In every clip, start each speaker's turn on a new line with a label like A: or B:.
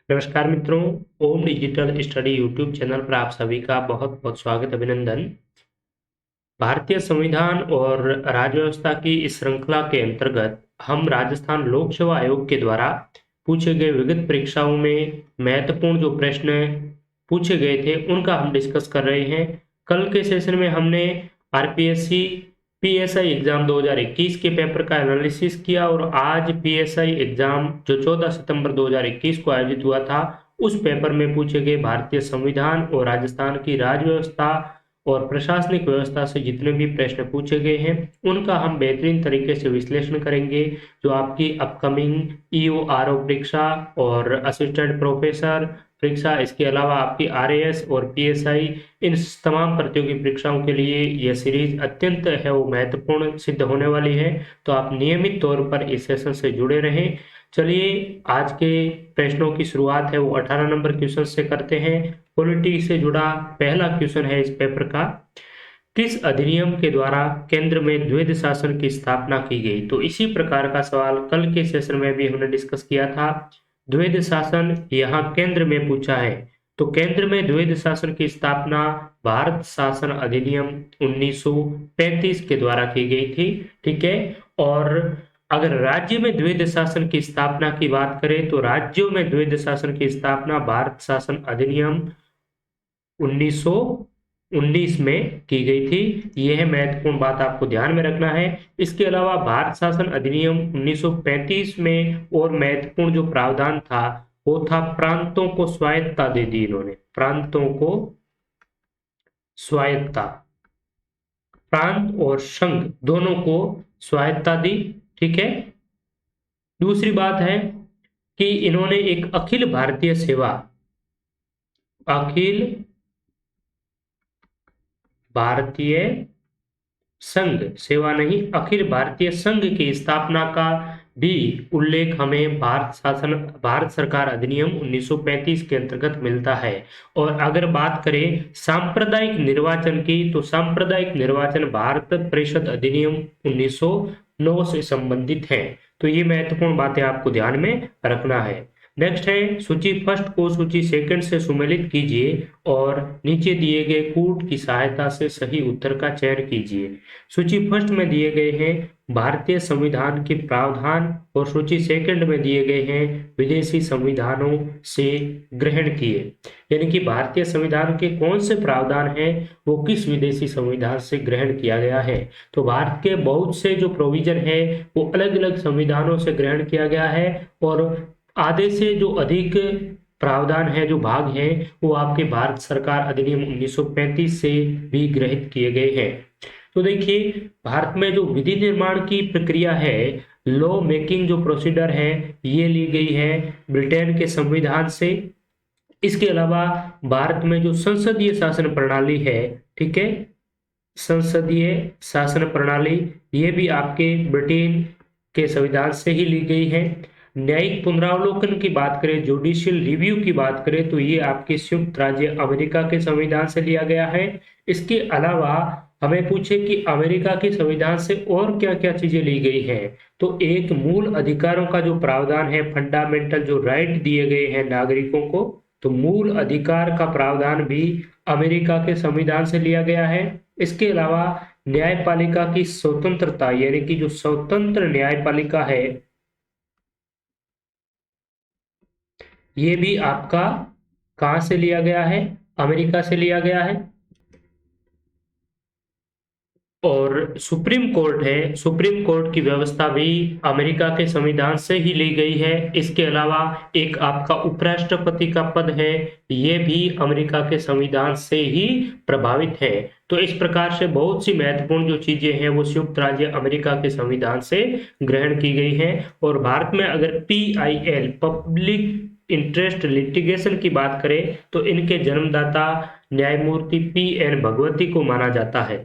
A: नमस्कार मित्रों, ओम digital study YouTube channel पर आप सभी का बहुत बहुत स्वागत अभिनंदन। भारतीय संविधान और राज्य व्यवस्था की इस श्रृंखला के अंतर्गत हम राजस्थान लोक सेवा आयोग के द्वारा पूछे गए विगत परीक्षाओं में महत्वपूर्ण जो प्रश्न पूछे गए थे उनका हम डिस्कस कर रहे हैं। कल के सेशन में हमने आरपीएससी पीएसआई एग्जाम 2021 के पेपर का एनालिसिस किया और आज पीएसआई एग्जाम जो 14 सितंबर 2021 को आयोजित हुआ था उस पेपर में पूछे गए भारतीय संविधान और राजस्थान की राज्य व्यवस्था और प्रशासनिक व्यवस्था से जितने भी प्रश्न पूछे गए हैं उनका हम बेहतरीन तरीके से विश्लेषण करेंगे। जो आपकी अपकमिंग ईओ आरओ परीक्षा और असिस्टेंट प्रोफेसर परीक्षा, इसके अलावा आपकी आरएएस और पीएसआई, इन तमाम प्रतियोगी परीक्षाओं के लिए यह सीरीज अत्यंत है वो महत्वपूर्ण सिद्ध होने वाली है। तो आप नियमित तौर पर इस सेशन से जुड़े रहें। चलिए आज के प्रश्नों की शुरुआत है वो 18 नंबर क्वेश्चन से करते हैं। पॉलिटी से जुड़ा पहला क्वेश्चन है इस पेपर का, किस अधिनियम के द्वारा केंद्र में द्वैध शासन की स्थापना की गई। तो इसी प्रकार का सवाल कल के सेशन में भी हमने डिस्कस किया था। द्वैध शासन यहाँ केंद्र में पूछा है, तो केंद्र में द्वैध शासन की स्थापना भारत शासन अधिनियम 1935 के द्वारा की गई थी। ठीक है। और अगर राज्य में द्वैध शासन की स्थापना की बात करें तो राज्यों में द्वैध शासन की स्थापना भारत शासन अधिनियम 1919 में की गई थी। यह महत्वपूर्ण बात आपको ध्यान में रखना है। इसके अलावा भारत शासन अधिनियम 1935 में और महत्वपूर्ण जो प्रावधान था वो था प्रांतों को स्वायत्तता दे दी इन्होंने, प्रांतों को स्वायत्तता, प्रांत और संघ दोनों को स्वायत्तता दी। ठीक है। दूसरी बात है कि इन्होंने एक अखिल भारतीय सेवा, अखिल भारतीय संघ सेवा नहीं, अखिल भारतीय संघ की स्थापना का भी उल्लेख हमें भारत सरकार अधिनियम 1935 के अंतर्गत मिलता है। और अगर बात करें सांप्रदायिक निर्वाचन की तो सांप्रदायिक निर्वाचन भारत परिषद अधिनियम 1909 से संबंधित है। तो ये महत्वपूर्ण बातें आपको ध्यान में रखना है। नेक्स्ट है, सूची फर्स्ट को सूची सेकंड से सुमेलित कीजिए और नीचे दिए गए कूट की सहायता से सही उत्तर का चयन कीजिए। सूची फर्स्ट में दिए गए हैं भारतीय संविधान के प्रावधान और सूची सेकंड में दिए गए हैं विदेशी संविधानों से ग्रहण किए। यानी कि भारतीय संविधान के कौन से प्रावधान हैं वो किस विदेशी संविधान से ग्रहण किया गया है। तो भारत के बहुत से जो प्रोविजन है वो अलग अलग संविधानों से ग्रहण किया गया है और आधे से जो अधिक प्रावधान है, जो भाग हैं, वो आपके भारत सरकार अधिनियम 1935 से भी ग्रहित किए गए हैं। तो देखिए, भारत में जो विधि निर्माण की प्रक्रिया है, लॉ मेकिंग जो प्रोसीडर है, ये ली गई है ब्रिटेन के संविधान से। इसके अलावा भारत में जो संसदीय शासन प्रणाली है, ठीक है, संसदीय शासन प्रणाली, ये भी आपके ब्रिटेन के संविधान से ही ली गई है। न्यायिक पुनरावलोकन की बात करें, जुडिशियल रिव्यू की बात करें, तो ये आपके संयुक्त राज्य अमेरिका के संविधान से लिया गया है। इसके अलावा हमें पूछे कि अमेरिका के संविधान से और क्या क्या चीजें ली गई हैं, तो एक मूल अधिकारों का जो प्रावधान है, फंडामेंटल जो राइट दिए गए हैं नागरिकों को, तो मूल अधिकार का प्रावधान भी अमेरिका के संविधान से लिया गया है। इसके अलावा न्यायपालिका की स्वतंत्रता, यानी कि जो स्वतंत्र न्यायपालिका है, ये भी आपका कहां से लिया गया है, अमेरिका से लिया गया है। और सुप्रीम कोर्ट है, सुप्रीम कोर्ट की व्यवस्था भी अमेरिका के संविधान से ही ली गई है। इसके अलावा एक आपका उपराष्ट्रपति का पद है, ये भी अमेरिका के संविधान से ही प्रभावित है। तो इस प्रकार से बहुत सी महत्वपूर्ण जो चीजें हैं वो संयुक्त राज्य अमेरिका के संविधान से ग्रहण की गई हैं। और भारत में अगर PIL पब्लिक इंटरेस्ट लिटिगेशन की बात करें तो इनके जन्मदाता न्यायमूर्ति PN भगवती को माना जाता है।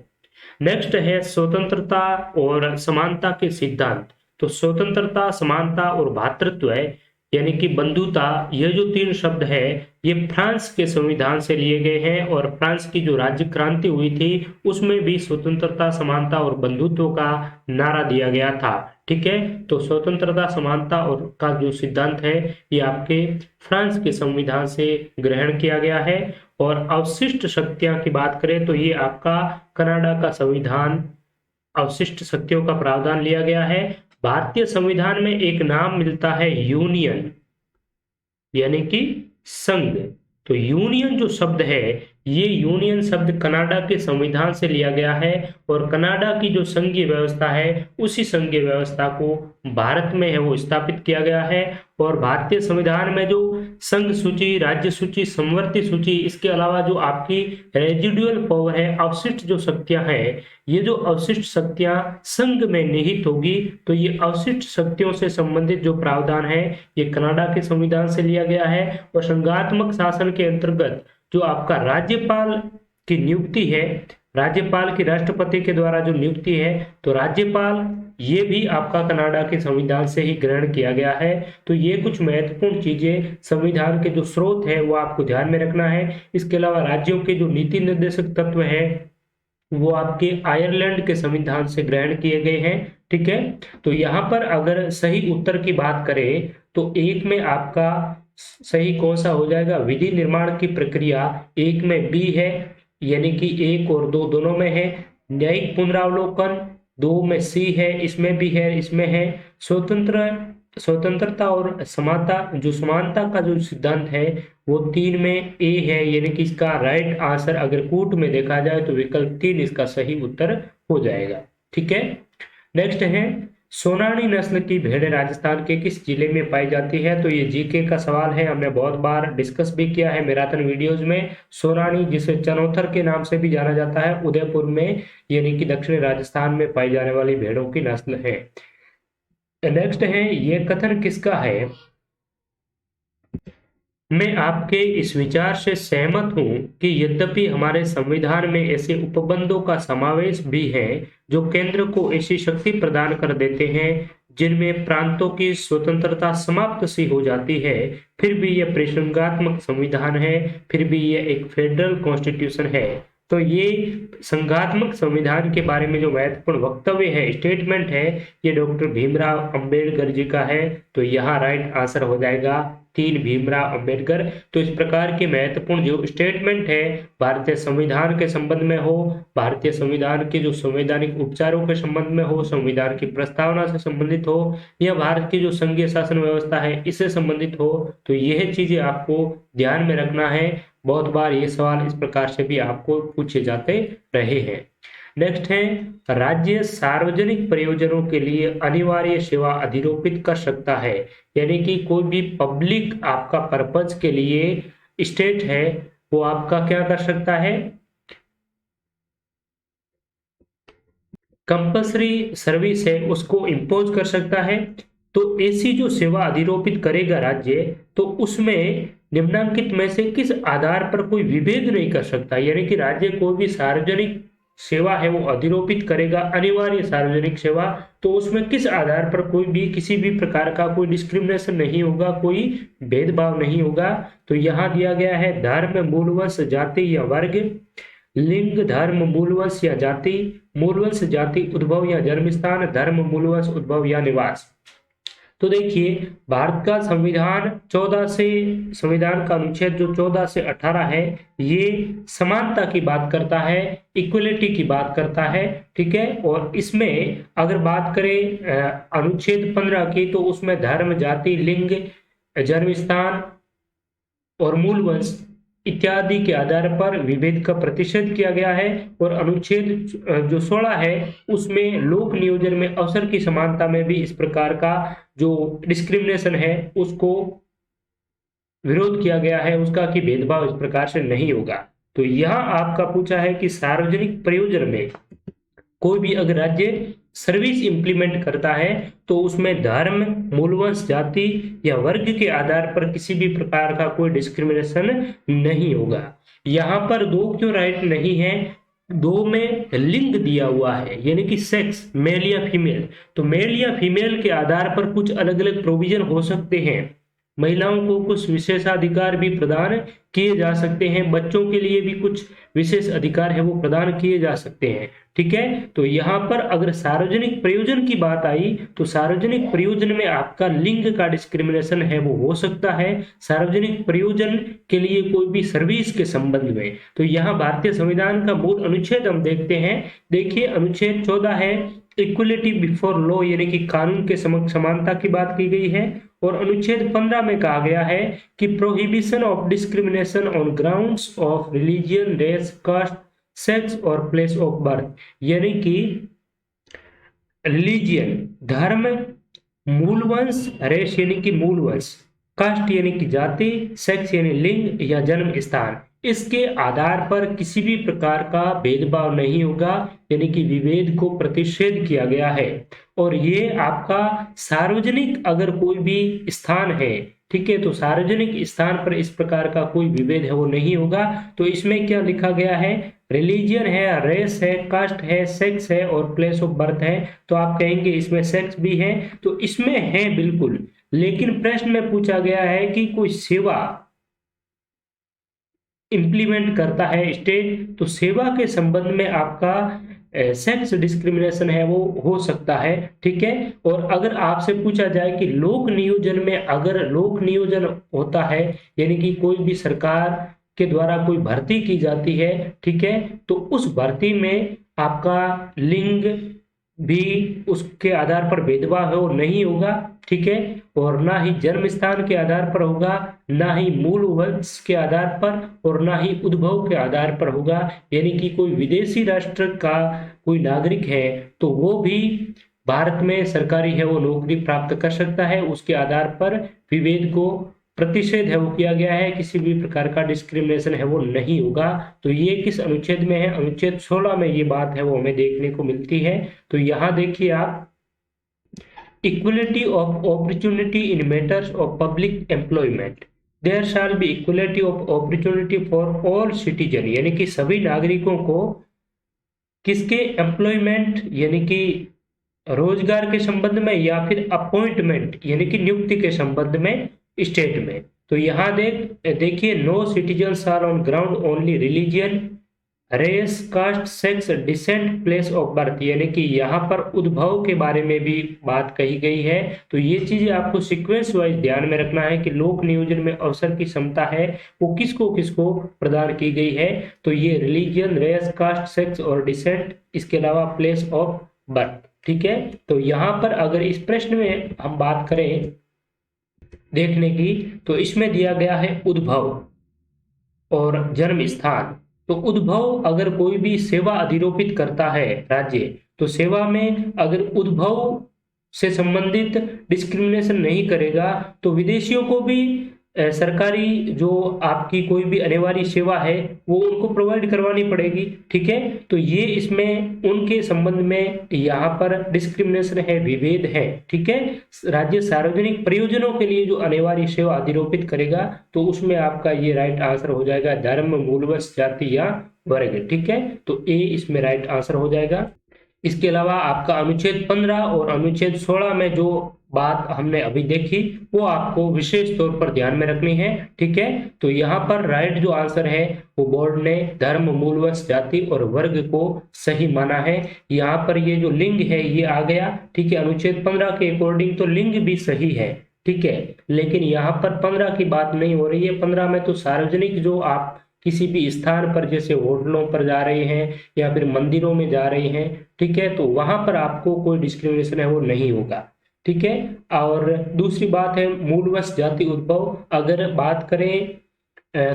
A: नेक्स्ट है स्वतंत्रता और समानता के सिद्धांत। तो स्वतंत्रता, समानता और भ्रातृत्व है, यानी कि बंधुता, ये जो 3 शब्द है ये फ्रांस के संविधान से लिए गए हैं और फ्रांस की जो राज्य क्रांति हुई थी उसमें भी स्वतंत्रता, समानता और बंधुत्व का नारा दिया गया था। ठीक है, तो स्वतंत्रता, समानता और का जो सिद्धांत है ये आपके फ्रांस के संविधान से ग्रहण किया गया है। और अवशिष्ट शक्तियां की बात करें तो ये आपका कनाडा का संविधान अवशिष्ट शक्तियों का प्रावधान लिया गया है। भारतीय संविधान में एक नाम मिलता है यूनियन, यानी कि संघ। तो यूनियन जो शब्द है ये यूनियन शब्द कनाडा के संविधान से लिया गया है और कनाडा की जो संघीय व्यवस्था है उसी संघीय व्यवस्था को भारत में है वो स्थापित किया गया है। और भारतीय संविधान में जो संघ सूची, राज्य सूची, समवर्ती सूची, इसके अलावा जो आपकी रेजिडुअल पावर है, अवशिष्ट जो शक्तियां हैं, ये जो अवशिष्ट शक्तियां संघ में निहित होगी तो ये अवशिष्ट शक्तियों से संबंधित जो प्रावधान है ये कनाडा के संविधान से लिया गया है। और संघात्मक शासन के अंतर्गत जो आपका राज्यपाल की नियुक्ति है, राज्यपाल की राष्ट्रपति के द्वारा जो नियुक्ति है, तो राज्यपाल ये भी आपका कनाडा के संविधान से ही ग्रहण किया गया है। तो ये कुछ महत्वपूर्ण चीजें संविधान के जो स्रोत है वो आपको ध्यान में रखना है। इसके अलावा राज्यों के जो नीति निर्देशक तत्व है वो आपके आयरलैंड के संविधान से ग्रहण किए गए हैं। ठीक है, तो यहाँ पर अगर सही उत्तर की बात करें तो एक में आपका सही कौन सा हो जाएगा, विधि निर्माण की प्रक्रिया, एक में बी है, यानी कि 1 और 2 दोनों में है। न्यायिक पुनरावलोकन 2 में सी है, इसमें भी है, इसमें है। स्वतंत्रता और समानता का जो सिद्धांत है वो 3 में ए है, यानी कि इसका राइट आंसर अगर कूट में देखा जाए तो विकल्प 3 इसका सही उत्तर हो जाएगा। ठीक है, नेक्स्ट है सोनानी नस्ल की भेड़ राजस्थान के किस जिले में पाई जाती है। तो ये जीके का सवाल है, हमने बहुत बार डिस्कस भी किया है मैराथन वीडियोज में। सोनानी, जिसे चनौथर के नाम से भी जाना जाता है, उदयपुर में यानी कि दक्षिणी राजस्थान में पाई जाने वाली भेड़ों की नस्ल है। नेक्स्ट है ये कथन किसका है, मैं आपके इस विचार से सहमत हूं कि यद्यपि हमारे संविधान में ऐसे उपबंधों का समावेश भी है जो केंद्र को ऐसी शक्ति प्रदान कर देते हैं जिनमें प्रांतों की स्वतंत्रता समाप्त सी हो जाती है, फिर भी यह प्रसंगात्मक संविधान है, फिर भी यह एक फेडरल कॉन्स्टिट्यूशन है। तो ये संघात्मक संविधान के बारे में जो महत्वपूर्ण वक्तव्य है, स्टेटमेंट है, ये डॉक्टर भीमराव अंबेडकर जी का है। तो यहाँ राइट आंसर हो जाएगा 3 भीमराव अंबेडकर। तो इस प्रकार के महत्वपूर्ण जो स्टेटमेंट है भारतीय संविधान के संबंध में हो, भारतीय संविधान के जो संवैधानिक उपचारों के संबंध में हो, संविधान की प्रस्तावना से संबंधित हो, या भारत की जो संघीय शासन व्यवस्था है इससे संबंधित हो, तो यह चीजें आपको ध्यान में रखना है। बहुत बार ये सवाल इस प्रकार से भी आपको पूछे जाते रहे हैं। नेक्स्ट है राज्य सार्वजनिक प्रयोजनों के लिए अनिवार्य सेवा अधिरोपित कर सकता है, यानी कि कोई भी पब्लिक आपका पर्पज के लिए स्टेट है वो आपका क्या कर सकता है, कंपल्सरी सर्विस है उसको इम्पोज कर सकता है। तो ऐसी जो सेवा अधिरोपित करेगा राज्य, तो उसमें निम्नलिखित में से किस आधार पर कोई विभेद नहीं कर सकता, यानी कि राज्य कोई भी सार्वजनिक सेवा है वो अधिरोपित करेगा, अनिवार्य सार्वजनिक सेवा, तो उसमें किस आधार पर कोई भी किसी भी प्रकार का कोई डिस्क्रिमिनेशन नहीं होगा, कोई भेदभाव नहीं होगा। तो यहाँ दिया गया है धर्म, मूलवंश, जाति या वर्ग, लिंग, धर्म, मूलवंश या जाति, मूलवंश, जाति, उद्भव या जन्मस्थान, धर्म, मूलवंश, उद्भव या निवास। तो देखिए भारत का संविधान का अनुच्छेद जो 14 से 18 है ये समानता की बात करता है, इक्वलिटी की बात करता है। ठीक है, और इसमें अगर बात करें अनुच्छेद 15 की, तो उसमें धर्म, जाति, लिंग, जन्मस्थान और मूलवंश इत्यादि के आधार पर विभेद का प्रतिषेध किया गया है। और अनुच्छेद जो 16 है उसमें लोक नियोजन में अवसर की समानता में भी इस प्रकार का जो डिस्क्रिमिनेशन है उसको विरोध किया गया है, उसका कि भेदभाव इस प्रकार से नहीं होगा। तो यहाँ आपका पूछा है कि सार्वजनिक प्रयोजन में कोई भी अगर राज्य सर्विस इंप्लीमेंट करता है तो उसमें धर्म, मूलवंश, जाति या वर्ग के आधार पर किसी भी प्रकार का कोई डिस्क्रिमिनेशन नहीं होगा। यहाँ पर 2 क्यों राइट नहीं है, 2 में लिंग दिया हुआ है, यानी कि सेक्स, मेल या फीमेल। तो मेल या फीमेल के आधार पर कुछ अलग अलग प्रोविजन हो सकते हैं, महिलाओं को कुछ विशेषाधिकार भी प्रदान किए जा सकते हैं, बच्चों के लिए भी कुछ विशेष अधिकार है वो प्रदान किए जा सकते हैं। ठीक है, तो यहाँ पर अगर सार्वजनिक प्रयोजन की बात आई तो सार्वजनिक प्रयोजन में आपका लिंग का डिस्क्रिमिनेशन है वो हो सकता है, सार्वजनिक प्रयोजन के लिए कोई भी सर्विस के संबंध में। तो यहाँ भारतीय संविधान का मूल अनुच्छेद हम देखते हैं। देखिए अनुच्छेद 14 है इक्वलिटी बिफोर लॉ, यानी कि कानून के समक्ष समानता की बात की गई है। और अनुच्छेद 15 में कहा गया है कि prohibition of discrimination on grounds of religion, race, caste, sex और प्लेस ऑफ बर्थ, यानी कि रिलीजियन धर्म, मूल वंश, रेस यानी कि मूल वंश, कास्ट यानी कि जाति, सेक्स यानी लिंग या जन्म स्थान, इसके आधार पर किसी भी प्रकार का भेदभाव नहीं होगा, यानी कि विभेद को प्रतिषेध किया गया है। और ये आपका सार्वजनिक अगर कोई भी स्थान है, ठीक है, तो सार्वजनिक स्थान पर इस प्रकार का कोई विभेद है वो नहीं होगा। तो इसमें क्या लिखा गया है, रिलीजियन है, रेस है, कास्ट है, सेक्स है और प्लेस ऑफ बर्थ है। तो आप कहेंगे इसमें सेक्स भी है, तो इसमें है बिल्कुल, लेकिन प्रश्न में पूछा गया है कि कोई सेवा इंप्लीमेंट करता है स्टेट, तो सेवा के संबंध में आपका सेक्स डिस्क्रिमिनेशन है वो हो सकता है। ठीक है, और अगर आपसे पूछा जाए कि लोक नियोजन में, अगर लोक नियोजन होता है यानी कि कोई भी सरकार के द्वारा कोई भर्ती की जाती है, ठीक है, तो उस भर्ती में आपका लिंग भी उसके आधार पर भेदभाव है वो नहीं होगा। ठीक है, और ना ही जन्म स्थान के आधार पर होगा, ना ही मूल वंश के आधार पर और ना ही उद्भव के आधार पर होगा। यानी कि कोई विदेशी राष्ट्र का कोई नागरिक है तो वो भी भारत में सरकारी है वो नौकरी प्राप्त कर सकता है, उसके आधार पर विभेद को प्रतिषेध है वो किया गया है, किसी भी प्रकार का डिस्क्रिमिनेशन है वो नहीं होगा। तो ये किस अनुच्छेद में है, अनुच्छेद 16 में ये बात है वो हमें देखने को मिलती है। तो यहाँ देखिए आप, equality of opportunity in matters of public employment, there shall be equality of opportunity for all citizen, यानी कि सभी नागरिकों को किसके एम्प्लॉयमेंट यानी कि रोजगार के संबंध में या फिर अपॉइंटमेंट यानी कि नियुक्ति के संबंध में स्टेट में। तो यहाँ देखिए no citizen are on ground only religion, race, caste, sex, descent, place of birth, यानी कि यहाँ पर उद्भव के बारे में भी बात कही गई है। तो ये चीजें आपको सीक्वेंस वाइज ध्यान में रखना है कि लोक नियोजन में अवसर की क्षमता है वो किसको किसको प्रदान की गई है। तो ये रिलीजियन, रेस, कास्ट, सेक्स और डिसेंट, इसके अलावा प्लेस ऑफ बर्थ। ठीक है, तो यहाँ पर अगर इस प्रश्न में हम बात करें देखने की, तो इसमें दिया गया है उद्भव और जन्म स्थान। तो उद्भव अगर कोई भी सेवा अधिरोपित करता है राज्य, तो सेवा में अगर उद्भव से संबंधित डिस्क्रिमिनेशन नहीं करेगा तो विदेशियों को भी सरकारी जो आपकी कोई भी अनिवार्य सेवा है वो उनको प्रोवाइड करवानी पड़ेगी। ठीक है, तो ये इसमें उनके संबंध में यहाँ पर डिस्क्रिमिनेशन है, विभेद है। ठीक है, राज्य सार्वजनिक प्रयोजनों के लिए जो अनिवार्य सेवा अधिरोपित करेगा तो उसमें आपका ये राइट आंसर हो जाएगा धर्म, मूलवंश, जाति या वर्ग। ठीक है, तो ए इसमें राइट आंसर हो जाएगा। इसके अलावा आपका अनुच्छेद 15 और अनुच्छेद 16 में जो बात हमने अभी देखी वो आपको विशेष तौर पर ध्यान में रखनी है। ठीक है, तो यहाँ पर राइट जो आंसर है वो बोर्ड ने धर्म, मूलवंश, जाति और वर्ग को सही माना है। यहाँ पर ये जो लिंग है ये आ गया। ठीक है, अनुच्छेद 15 के अकॉर्डिंग तो लिंग भी सही है। ठीक है, लेकिन यहाँ पर 15 की बात नहीं हो रही है। 15 में तो सार्वजनिक जो आप किसी भी स्थान पर जैसे होटलों पर जा रहे हैं या फिर मंदिरों में जा रहे हैं, ठीक है, तो वहां पर आपको कोई डिस्क्रिमिनेशन है वो नहीं होगा। ठीक है, और दूसरी बात है मूलवंश, जाति, उद्भव। अगर बात करें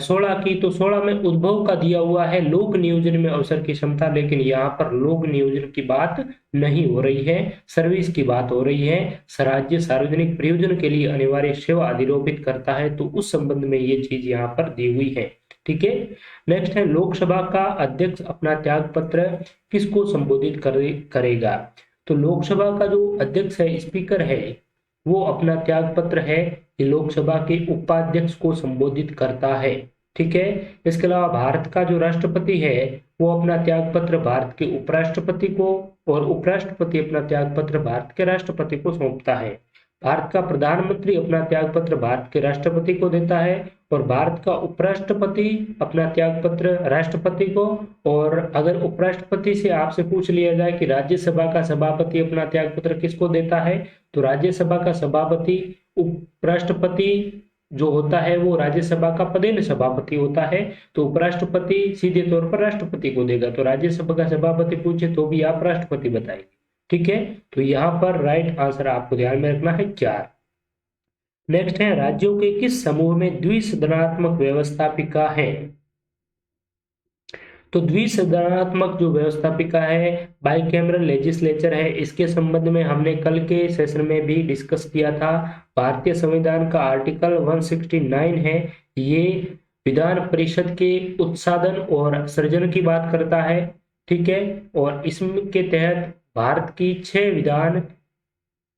A: 16 की, तो 16 में उद्भव का दिया हुआ है लोक नियोजन में अवसर की क्षमता, लेकिन यहाँ पर लोक नियोजन की बात नहीं हो रही है, सर्विस की बात हो रही है। राज्य सार्वजनिक प्रयोजन के लिए अनिवार्य सेवा अधिरोपित करता है, तो उस संबंध में ये चीज यहाँ पर दी हुई है। ठीक है, नेक्स्ट है लोकसभा का अध्यक्ष अपना त्याग पत्र किसको संबोधित करेगा। तो लोकसभा का जो अध्यक्ष है, स्पीकर है, वो अपना त्याग पत्र है ये लोकसभा के उपाध्यक्ष को संबोधित करता है। ठीक है, इसके अलावा भारत का जो राष्ट्रपति है वो अपना त्याग पत्र भारत के उपराष्ट्रपति को और उपराष्ट्रपति अपना त्याग पत्र भारत के राष्ट्रपति को सौंपता है। भारत का प्रधानमंत्री अपना त्याग पत्र भारत के राष्ट्रपति को देता है और भारत का उपराष्ट्रपति अपना त्याग पत्र राष्ट्रपति को। और अगर उपराष्ट्रपति से आपसे पूछ लिया जाए कि राज्यसभा का सभापति अपना त्याग पत्र किसको देता है, तो राज्यसभा का सभापति उपराष्ट्रपति जो होता है वो राज्यसभा का पदेन सभापति होता है, तो उपराष्ट्रपति सीधे तौर पर राष्ट्रपति को देगा। तो राज्यसभा का सभापति पूछे तो भी आप राष्ट्रपति बताएंगे। ठीक है, तो यहाँ पर राइट आंसर आपको ध्यान में रखना है 4। नेक्स्ट है, राज्यों के किस समूह में द्विसदनात्मक व्यवस्थापिका है? तो द्विसदनात्मक जो व्यवस्थापिका है बाइकैमरल लेजिस्लेचर है, इसके संबंध में हमने कल के सेशन में भी डिस्कस किया था। भारतीय संविधान का आर्टिकल 169 है, ये विधान परिषद के उत्साधन और सृजन की बात करता है। ठीक है, और इसके तहत भारत की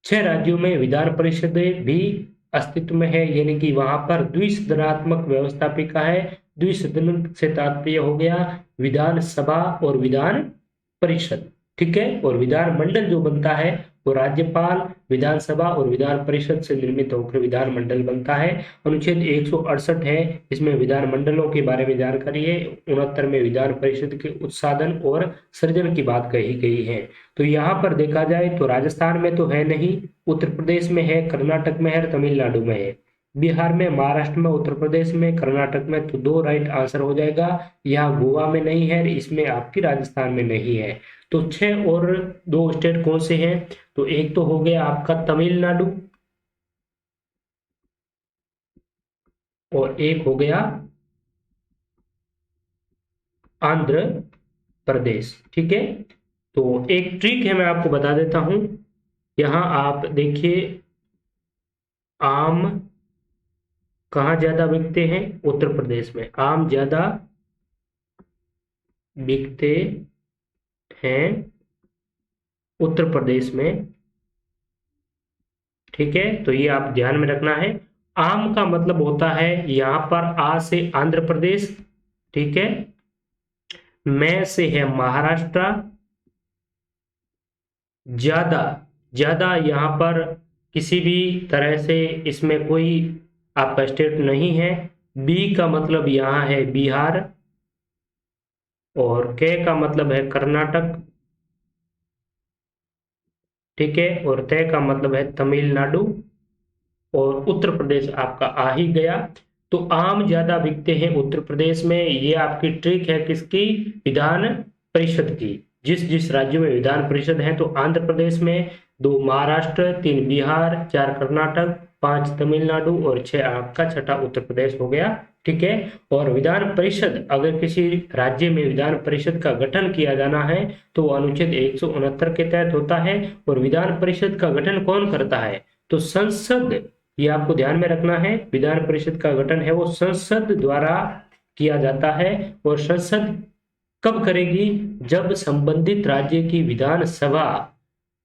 A: 6 राज्यों में विधान परिषदें भी अस्तित्व में है, यानी कि वहां पर द्विसदनात्मक व्यवस्थापिका है। द्विसदन से तात्पर्य हो गया विधान सभा और विधान परिषद। ठीक है, और विधान मंडल जो बनता है वो राज्यपाल, विधानसभा और विधान परिषद से निर्मित होकर विधान मंडल बनता है। अनुच्छेद 168 है, इसमें विधान मंडलों के बारे में जानकारी है। 69 में विधान परिषद के उत्साधन और सृजन की बात कही गई है। तो यहाँ पर देखा जाए तो राजस्थान में तो है नहीं, उत्तर प्रदेश में है, कर्नाटक में है, तमिलनाडु में है, बिहार में, महाराष्ट्र में, उत्तर प्रदेश में, कर्नाटक में। तो 2 राइट आंसर हो जाएगा। यहाँ गोवा में नहीं है, इसमें आपकी राजस्थान में नहीं है। तो 6 और 2 स्टेट कौन से हैं? तो एक तो हो गया आपका तमिलनाडु और एक हो गया आंध्र प्रदेश। ठीक है, तो एक ट्रिक है मैं आपको बता देता हूं। यहां आप देखिए, आम कहाँ ज्यादा बिकते हैं? उत्तर प्रदेश में आम ज्यादा बिकते हैं उत्तर प्रदेश में। ठीक है, तो ये आप ध्यान में रखना है। आम का मतलब होता है यहां पर आ से आंध्र प्रदेश, ठीक है, मैं से है महाराष्ट्र, ज्यादा ज्यादा यहां पर किसी भी तरह से इसमें कोई आपका स्टेट नहीं है। बी का मतलब यहां है बिहार और के का मतलब है कर्नाटक। ठीक है, और तय का मतलब है तमिलनाडु और उत्तर प्रदेश आपका आ ही गया। तो आम ज्यादा बिकते हैं उत्तर प्रदेश में। ये आपकी ट्रिक है किसकी? विधान परिषद की। जिस जिस राज्यों में विधान परिषद है, तो आंध्र प्रदेश में, 2 महाराष्ट्र, 3 बिहार, 4 कर्नाटक, 5 तमिलनाडु और 6 आपका छठा उत्तर प्रदेश हो गया। ठीक है, और विधान परिषद अगर किसी राज्य में विधान परिषद का गठन किया जाना है तो अनुच्छेद 169 के तहत होता है। और विधान परिषद का गठन कौन करता है? तो संसद, ये आपको ध्यान में रखना है। विधान परिषद का गठन है वो संसद द्वारा किया जाता है। और संसद कब करेगी? जब संबंधित राज्य की विधानसभा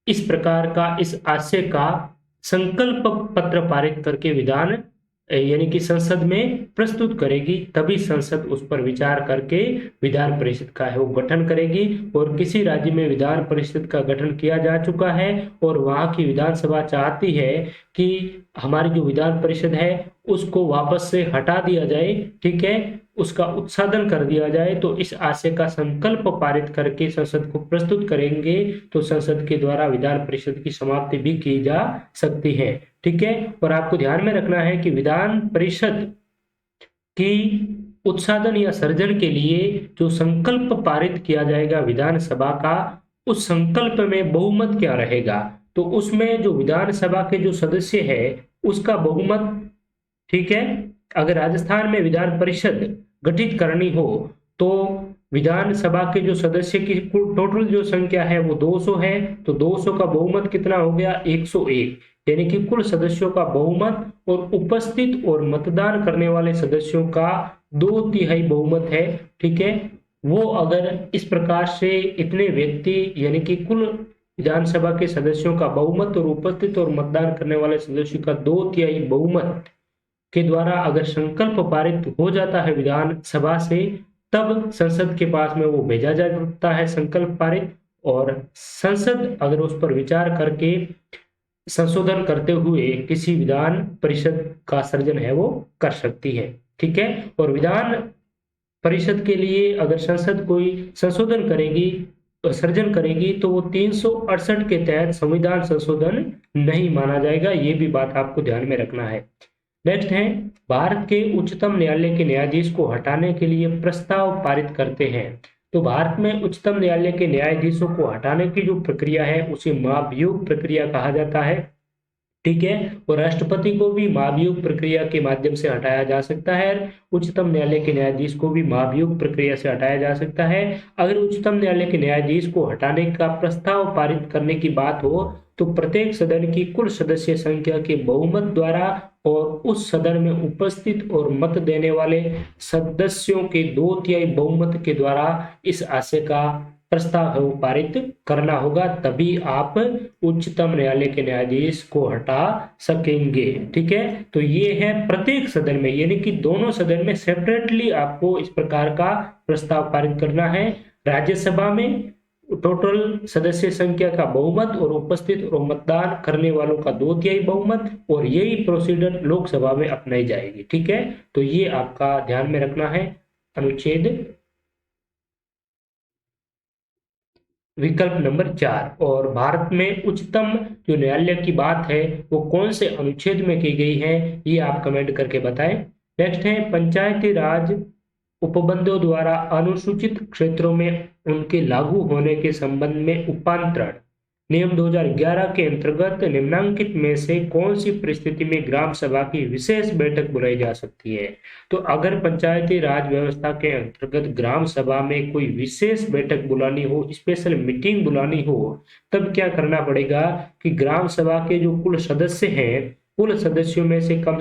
A: इस प्रकार का, इस आशय का संकल्प पत्र पारित करके विधान यानी कि संसद में प्रस्तुत करेगी, तभी संसद उस पर विचार करके विधान परिषद का है वो गठन करेगी। और किसी राज्य में विधान परिषद का गठन किया जा चुका है और वहां की विधानसभा चाहती है कि हमारी जो विधान परिषद है उसको वापस से हटा दिया जाए, ठीक है, उसका उत्साधन कर दिया जाए, तो इस आशय का संकल्प पारित करके संसद को प्रस्तुत करेंगे, तो संसद के द्वारा विधान परिषद की समाप्ति भी की जा सकती है। ठीक है, और आपको ध्यान में रखना है कि विधान परिषद की उत्साधन या सर्जन के लिए जो संकल्प पारित किया जाएगा विधानसभा का, उस संकल्प में बहुमत क्या रहेगा? तो उसमें जो विधानसभा के जो सदस्य है उसका बहुमत, ठीक है, अगर राजस्थान में विधान परिषद गठित करनी हो तो विधानसभा के जो सदस्य की टोटल जो संख्या है वो 200 है, तो 200 का बहुमत कितना हो गया? 101, यानी कि कुल सदस्यों का बहुमत और उपस्थित और मतदान करने वाले सदस्यों का 2/3 बहुमत है। ठीक है, वो अगर इस प्रकार से इतने व्यक्ति यानी कि कुल विधानसभा के सदस्यों का बहुमत और उपस्थित और मतदान करने वाले सदस्यों का 2/3 बहुमत के द्वारा अगर संकल्प पारित हो जाता है विधानसभा से, तब संसद के पास में वो भेजा जाता है संकल्प पारित, और संसद अगर उस पर विचार करके संशोधन करते हुए किसी विधान परिषद का सृजन है वो कर सकती है। ठीक है, और विधान परिषद के लिए अगर संसद कोई संशोधन करेगी, सृजन करेगी, तो वो 368 के तहत संविधान संशोधन नहीं माना जाएगा। ये भी बात आपको ध्यान में रखना है। नेक्स्ट है, भारत के उच्चतम न्यायालय के न्यायाधीश को हटाने के लिए प्रस्ताव पारित करते हैं। तो भारत में उच्चतम न्यायालय के न्यायाधीशों को हटाने की जो प्रक्रिया है उसे महाभियोग प्रक्रिया कहा जाता है। ठीक है, और राष्ट्रपति को भी महाभियोग प्रक्रिया के माध्यम से हटाया जा सकता है। उच्चतम न्यायालय के न्यायाधीश को भी महाभियोग प्रक्रिया से हटाया जा सकता है। अगर उच्चतम न्यायालय के न्यायाधीश को हटाने का प्रस्ताव पारित करने की बात हो तो प्रत्येक सदन की कुल सदस्य संख्या के बहुमत द्वारा और उस सदन में उपस्थित और मत देने वाले सदस्यों के 2/3 बहुमत के द्वारा इस आशय का प्रस्ताव है वो पारित करना होगा, तभी आप उच्चतम न्यायालय के न्यायाधीश को हटा सकेंगे। ठीक है, तो ये है प्रत्येक सदन में, यानी कि दोनों सदन में सेपरेटली आपको इस प्रकार का प्रस्ताव पारित करना है। राज्यसभा में टोटल सदस्य संख्या का बहुमत और उपस्थित और मतदान करने वालों का 2/3 बहुमत, और यही प्रोसीजर लोकसभा में अपनाई जाएगी। ठीक है, तो ये आपका ध्यान में रखना है। अनुच्छेद विकल्प नंबर 4। और भारत में उच्चतम जो न्यायालय की बात है वो कौन से अनुच्छेद में की गई है, ये आप कमेंट करके बताएं। नेक्स्ट है, पंचायती राज उपबंधों द्वारा अनुसूचित क्षेत्रों में उनके लागू होने के संबंध में उपांतरण नियम 2011 के अंतर्गत निम्नलिखित में से कौन सी परिस्थिति में ग्राम सभा की विशेष बैठक बुलाई जा सकती है। तो अगर पंचायती राज व्यवस्था के अंतर्गत ग्राम सभा में कोई विशेष बैठक बुलानी हो, स्पेशल मीटिंग बुलानी हो, तब क्या करना पड़ेगा कि ग्राम सभा के जो कुल सदस्य हैं, कुल सदस्यों में से कम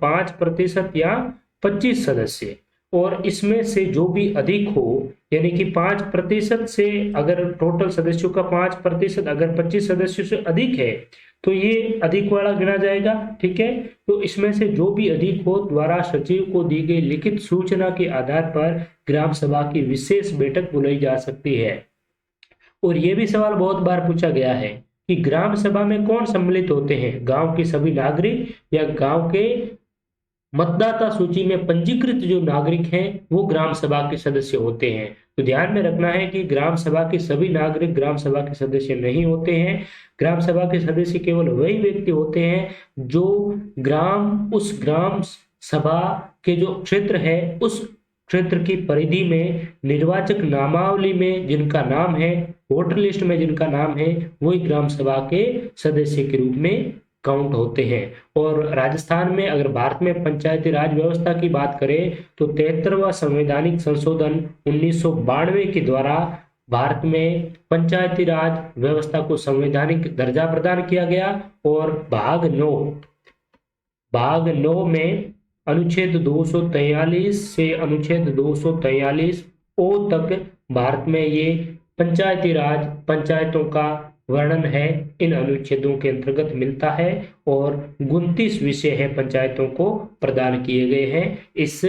A: 5% या 25 सदस्य, और इसमें से जो भी अधिक हो, यानी कि 5% से, अगर टोटल सदस्यों का 5% अगर 25 सदस्यों से अधिक है तो ये अधिक वाला गिना जाएगा। ठीक है, तो इसमें से जो भी अधिक हो द्वारा सचिव को दी गई लिखित सूचना के आधार पर ग्राम सभा की विशेष बैठक बुलाई जा सकती है। और ये भी सवाल बहुत बार पूछा गया है कि ग्राम सभा में कौन सम्मिलित होते हैं, गांव के सभी नागरिक या गांव के मतदाता सूची में पंजीकृत जो नागरिक हैं वो ग्राम सभा के सदस्य होते हैं। तो ध्यान में रखना है कि ग्राम सभा के सभी नागरिक ग्राम सभा के सदस्य नहीं होते हैं। ग्राम सभा के सदस्य केवल वही व्यक्ति होते हैं जो उस ग्राम सभा के जो क्षेत्र है उस क्षेत्र की परिधि में निर्वाचक नामावली में जिनका नाम है, वोटर लिस्ट में जिनका नाम है, वही ग्राम सभा के सदस्य के रूप में काउंट होते हैं। और राजस्थान में, अगर भारत में पंचायती राज व्यवस्था की बात करें तो 73वां संवैधानिक संशोधन 1992 के द्वारा भारत में पंचायती राज व्यवस्था को संवैधानिक दर्जा प्रदान किया गया। और भाग 9 में अनुच्छेद 243 से अनुच्छेद 243 ओ तक भारत में ये पंचायती राज पंचायतों का वर्णन है, इन अनुच्छेदों के अंतर्गत मिलता है। और 29 विषय है पंचायतों को प्रदान किए गए हैं इस